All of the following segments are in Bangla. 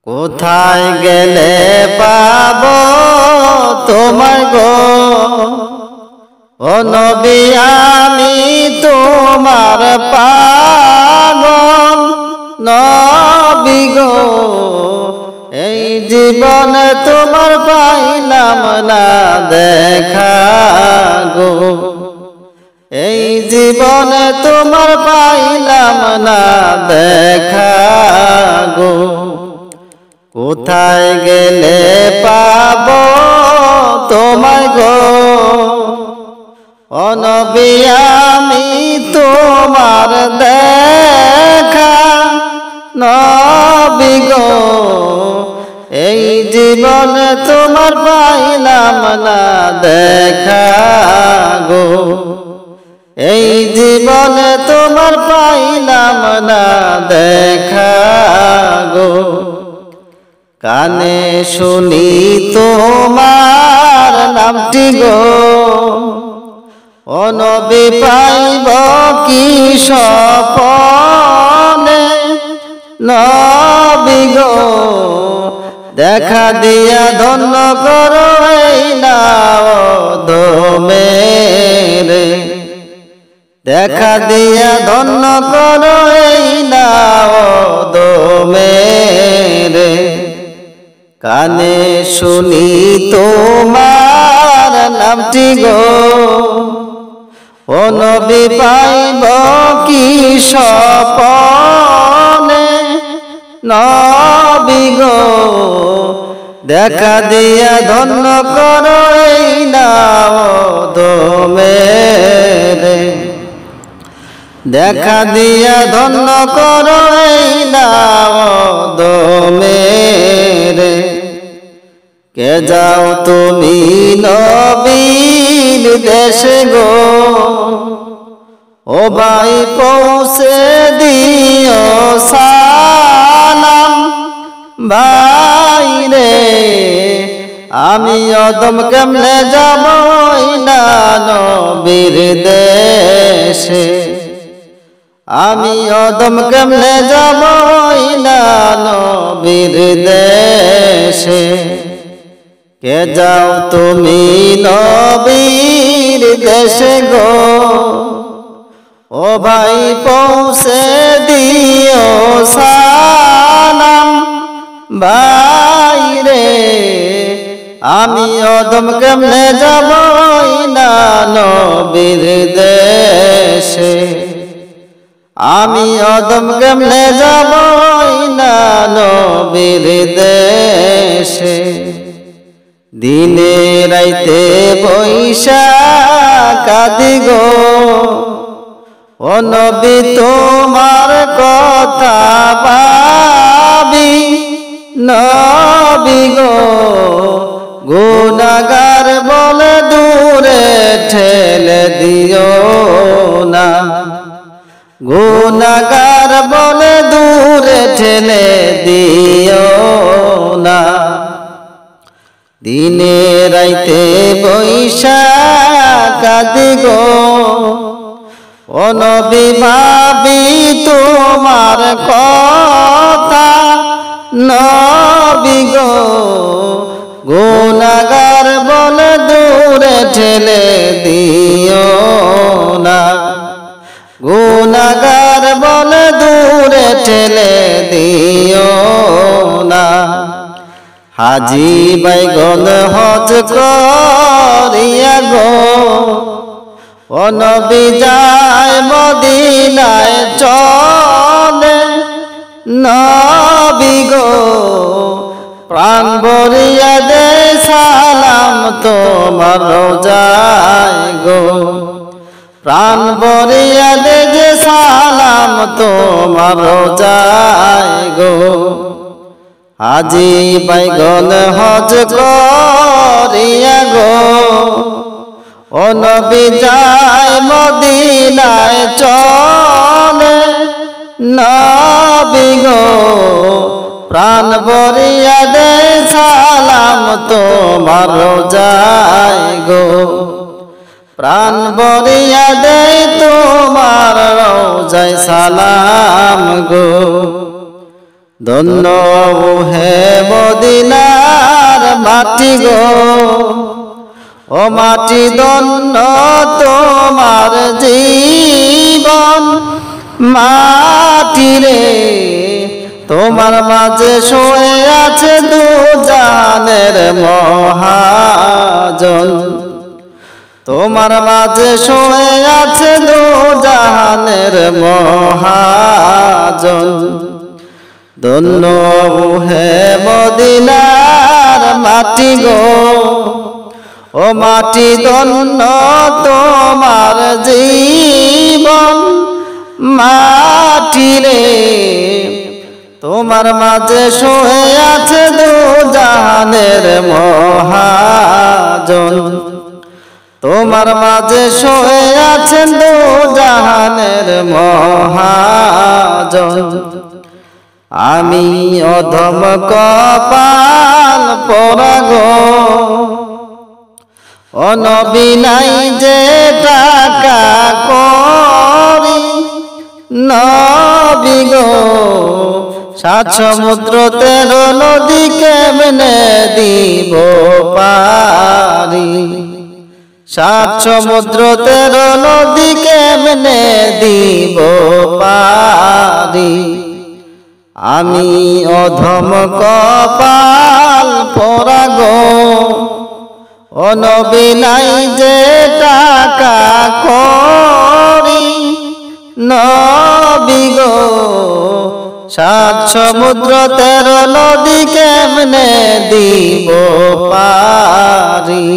কোথায় গেলে পাবো তোমায় গো ও নবী আমি তোমার পাগল নবী গো এই জীবনে তোমার পাইলাম না দেখা গো এই জীবনে তোমার পাইলাম না দেখা গো কোথায় গেলে পাবো তোমায় গো ও নবী আমি তোমার দেখা নবী গো এই জীবনে তোমার পাইলাম না দেখা গো এই জীবনে তোমার পাইলাম না দেখা গো কানে শুনি তোমার নামটি গো ও নবী পাইব কি স্বপনে নবী গো দেখা দিয়া ধন্য করো এই নাও দোমেরে দেখা দিয়া ধন্য করো এই নাও দোমেরে কানে শুনি তোমার নামটি গো ও নবী পাইব কি স্বপনে নবী গো দেখা দিয়া ধন্য করো এই নাও দোমেরে দেখা দিয়া ধন্য করো এই নাও দোমেরে কে যাও তুমি নবীর দেশে গো ও ভাই পৌঁছে দিও সালাম ভাই রে আমি অদম কেমনে যাব না নবীর দেশে আমি অদম কেমনে যাব না নবীর দেশে কে যাও তুমি নবীর দেশে গো ও ভাই পৌঁছে দিও সালাম ভাই রে আমি অদম কেমনে যাব না নবীর দেশে আমি অদম কেমনে যাব না নবীর দেশে দিনে রাইতে বৈশা কাঁদি গো ও নবী তোমার কথা ভাবি নবী গো গুনাহগার বলে দূরে ঠেলে দিও না গুনাহগার বলে দূরে ঠেলে দিও না দিনে রাইতে বৈশা কাঁদি গো ও নবী ভাবি তোমার কথা নবী গো গুনাহগার বলে দূরে ঠেলে দিও না গুনাহগার বলে দূরে ঠেলে দিও না হাজি বাইগন হজ করিয়া গো ও নবী যায় মদিনায় চলে নবী গো প্রাণ ভরিয়া দে সালাম তোমার রোজায় গো প্রাণ ভরিয়া দে যে সালাম তোমার রোজায় গো হাজি বাইগন হজ করিয়া গো ও নবী যায় মদিনায় চলে নবী গো প্রাণ ভরিয়া দে সালাম তোমার রোজায় গো প্রাণ ভরিয়া দে তোমার রোজায় সালাম গো ধন্য হে মদিনার মাটি গো, ও মাটি ধন্য তোমার জীবন। মাটি রে তোমার মাঝে শুয়ে আছে দু জাহানের মহাজন, তোমার মাঝে শুয়ে আছে দু জাহানের মহাজন। ধন্য হে মদিনার মাটি গো, ও মাটি ধন্য তোমার জীবন। মাটি রে তোমার মাঝে শুয়ে আছে দু জাহানের মহাজন, তোমার মাঝে শুয়ে আছেন দু জাহানের মহাজন। আমি অধম কপাল পোড়া গো, ও নবী নাই যে টাকা করি নবী গো। সাত সমুদ্র 13 নদী কেমনে দিব পারি, সাত সমুদ্র 13 নদী কেমনে দিব পারি। আমি অধম কপাল পোড়া গো, ও নবী নাই যে টাকা করি নবী গো। সাত সমুদ্র 13 নদী কেমনে দিব পারি,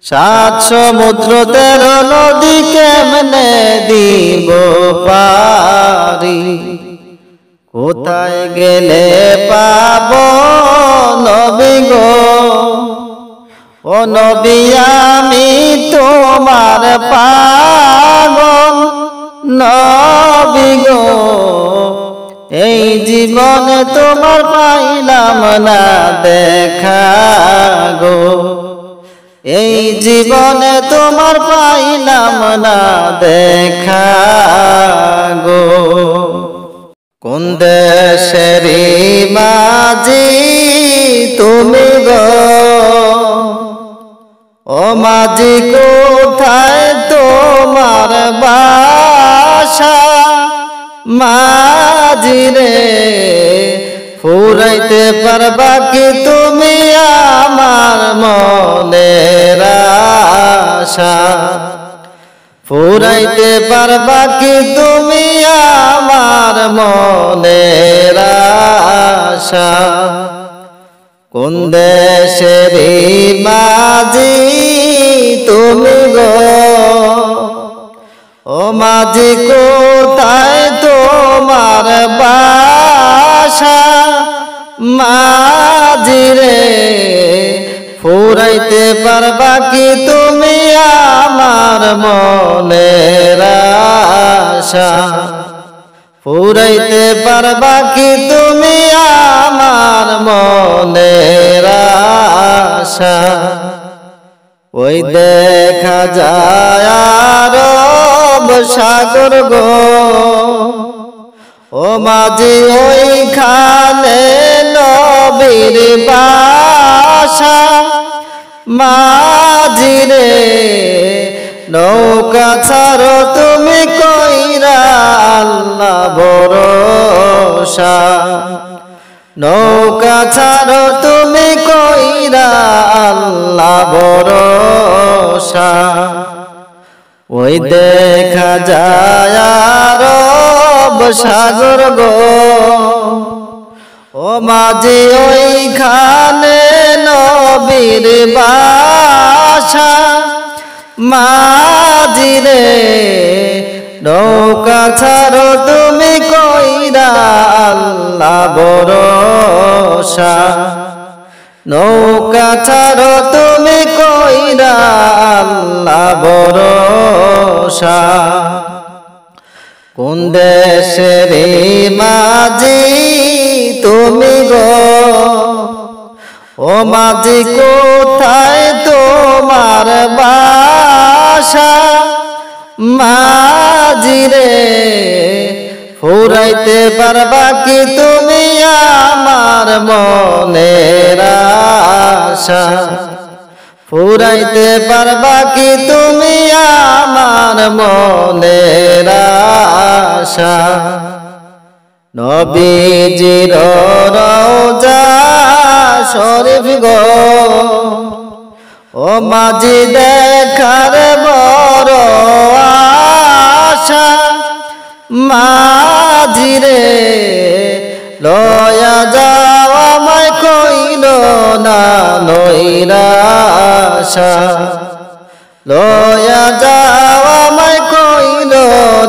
সাত সমুদ্র 13 নদী কেমনে দিব পারি। কোথায় গেলে পাব নবী গো, ও নবী আমি তোমার পাগল নবী গো। এই জীবনে তোমার পাইলাম না দেখা গো, এই জীবনে তোমার পাইলাম না দেখা গো। কোন দেশেরই মাঝি তুমি গো, ও মাঝি কোথায় তোমার বাসা। মাঝি রে ফুরাইতে পারবা কি তুমি আমার মনের আশা, ফুরাইতে পারবা কি তুমি আমার মনের আশা। কোন দেশেরই মাঝি তুমি গো, ও মাঝি কোথায় তোমার বাসা। মাঝি রে ফুরাইতে পারবা কি তুমি আমার মনের আশা, ফুরাইতে পারবা কি তুমি আমার মনের আশা। ওই দেখা যায় আরব সাগর গো, ও মাঝি ওইখানে নবীর বাসা। মাঝি রে নৌকা ছাড়ো তুমি কইরা আল্লাহ ভরসা, নৌকা ছাড়ো তুমি কইরা আল্লাহ ভরসা। ওই দেখা যায় আরব সাগর গো, ও মাঝি ওইখানে নবীর বাসা। মাঝি রে নৌকা ছাড়ো তুমি কইরা আল্লাহ ভরসা, নৌকা ছাড়ো তুমি কইরা আল্লাহ ভরসা। কোন দেশের মাঝি তুমি গো, ও মাঝি কোথায় তোমার বাসা। মাঝি রে ফুরাইতে পারবা কি তুমি আমার মনের আশা ফুরাইতে পারবা কি তুমি আমার মনের আশা নবীজির রওজা শরীফ গো ও মাঝি দেখার বড় আশা মাঝি রে লয়া যাও আমায় কইল না নৈরাশা লয়া যাও আমায় কইল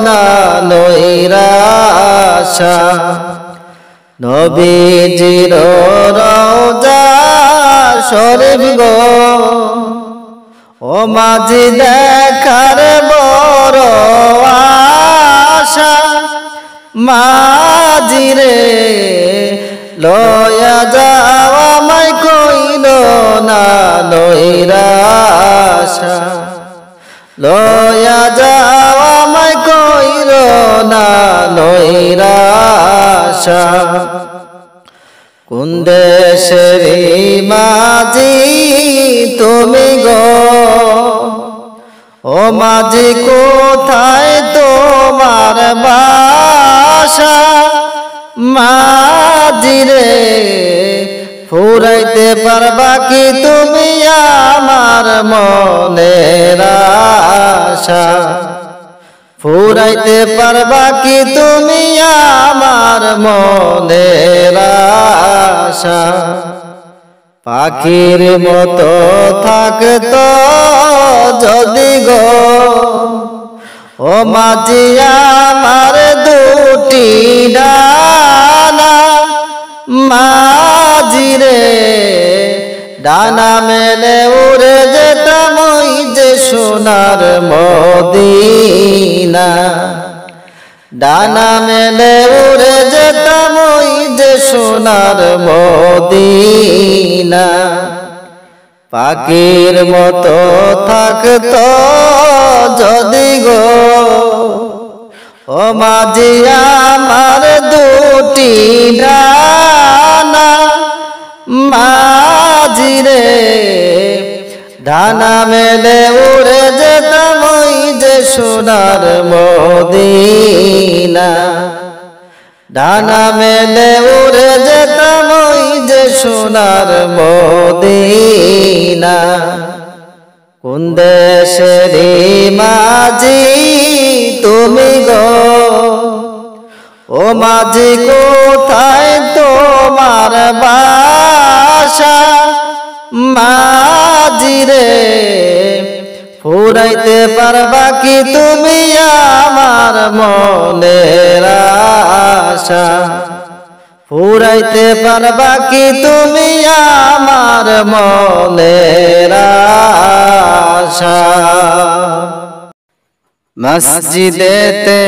না নৈরাশা নবীজির রওজা শরীফ গো ও মাঝি দেখার বড় আশা মাঝি রে লয়া যাও আমায় কইল না নৈরাশা লয়া যাও আমায় কইল না নৈরাশা কোন দেশের মাঝি তুমি গো ও মাঝি কোথায় তোমার বাসা মাঝি রে ফুরাইতে পারবা কি তুমি আমার মনের আশা ফুরাইতে পারবা কি তুমি আমার মনের আশা পাখির মতো থাকতো যদি গো ও মাঝি আমার দুটি ডানা মাঝি রে ডানা মেলে উড়ে যেতাম ওই যে সোনার মদিনা ডানা মেলে উড়ে যেতাম ওই যে সোনার মদিনা পাখির মতো থাকতো যদি গো ও মাঝি আমার দুটি ডানা মাঝি রে ডানা মেলে উড়ে যেতাম ওই যে সোনার মদিনা ডানা মেলে উড়ে যেতাম ওই যে সোনার মদিনা কোন দেশের মাঝি তুমি গো ও মাঝি কোথায় তোমার বাসা মাঝি রে ফুরাইতে পারবা কি তুমি আমার মনের আশা ফুরাইতে পারবা কি তুমি আমার মনের আশা মসজিদেতে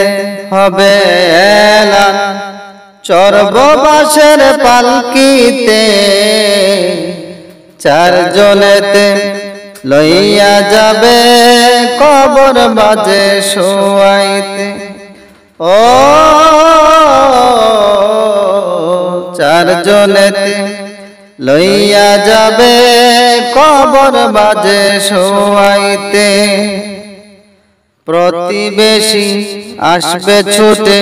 হবে এলান চড়ব বাঁশের পালকিতে চারজনেতে লইয়া যাবে কবর বাজে শোয়াইতে ও চারজনেতে লইয়া যাবে কবর বাজে শোয়াইতে প্রতিবেশী আসবে ছুটে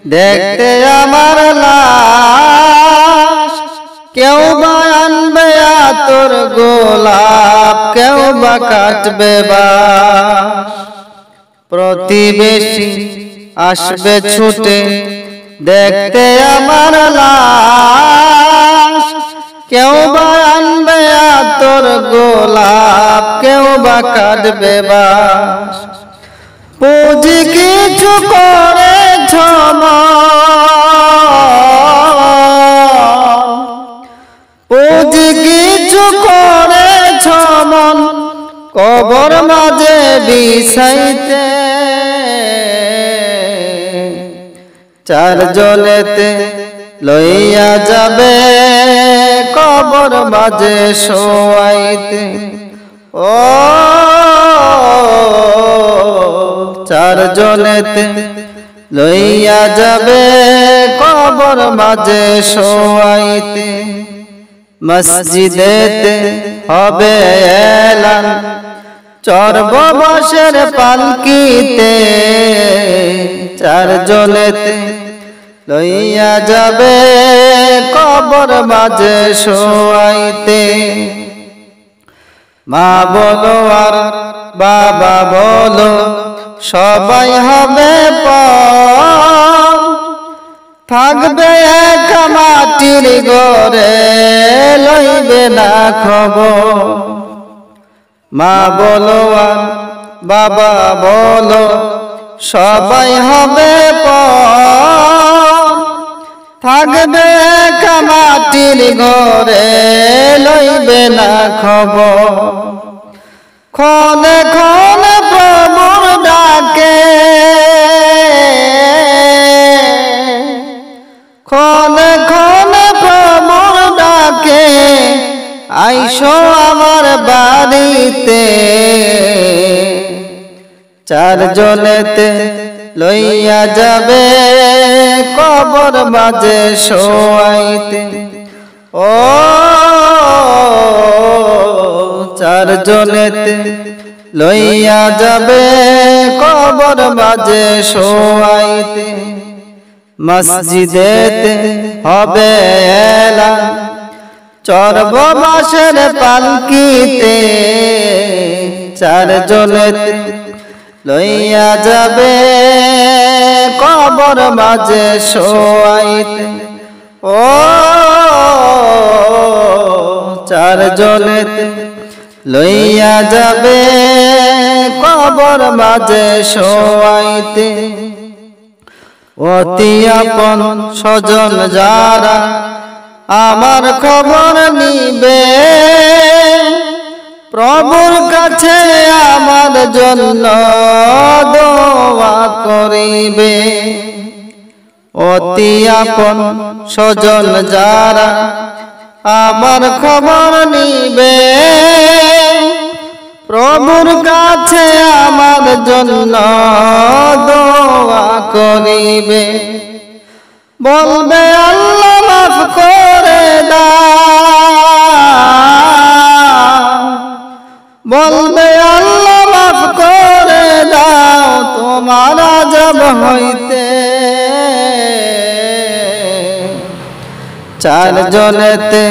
দেখতে আমার লাশ কেউ বা আনবে আতর গোলাপ কেউ বা কাটবে বাঁশ প্রতিবেশী আসবে ছুটে দেখতে আমার লাশ কেউ বা আনবে আতর গোলাপ কেউ বা কাটবে বাঁশ পুঁজি কিছু করে পুঁজি কিছু করে ছমন কবর মাঝে বিছাইতে চারজনেতে লইয়া যাবে কবর মাঝে শোয়াইতে ও চারজনেতে লইয়া যাবে কবর মাঝে শোয়াইতে। মসজিদেতে হবে এলান চড়ব বাঁশের পালকিতে, চারজনেতে লইয়া যাবে কবর মাঝে শোয়াইতে। মা বলো আর বাবা বলো সবাই হবে পর, থাকবে এক মাটির ঘরে লইবে না খবর। মা বলো আর বাবা বলো সবাই হবে পর, থাকবে এক মাটির ঘরে লইবে না খবর। ক্ষণে ক্ষণে প্রভুর ডাকে, ক্ষণে ক্ষণে প্রভুর ডাকে, আইসো আমার বাড়িতে। চারজনেতে লইয়া যাবে কবর মাঝে শোয়াইতে। ও চারজনেতে লইয়া যাবে কবর মাঝে শোয়াইতে। মসজিদেতে হবে এলান চড়ব বাঁশের পালকিতে, চারজনেতে লইয়া যাবে কবর মাঝে শোয়াইতে। ও চারজনেতে লইয়া যাবে কবর মাঝে শোয়াইতে। অতি আপন স্বজন যারা আমার খবর নিবে, প্রভুর কাছে আমার জন্য দোয়া করিবে। অতি আপন স্বজন যারা আমার খবর নিবে, প্রভুর কাছে আমার জন্য দোয়া করিবে। বলবে আল্লাহ মাফ করে দাও, বলবে আল্লাহ মাফ করে দাও তোমার আযাব হইতে। চারজনেতে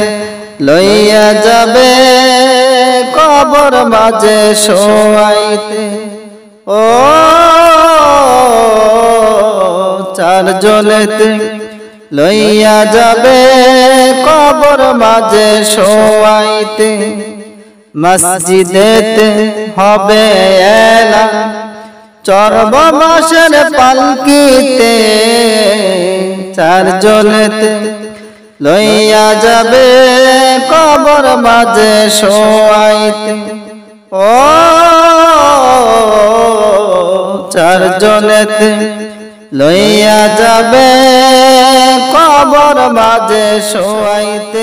লইয়া যাবে কবর মাঝে শোয়াইতে। ও চারজনেতে লইয়া যাবে কবর মাঝে শোয়াইতে। মসজিদেতে হবে এলান চড়ব বাঁশের পালকিতে, চারজনেতে লইয়া যাবে কবর মাঝে শোয়াইতে। ও চারজনেতে লইয়া যাবে কবর মাঝে শোয়াইতে।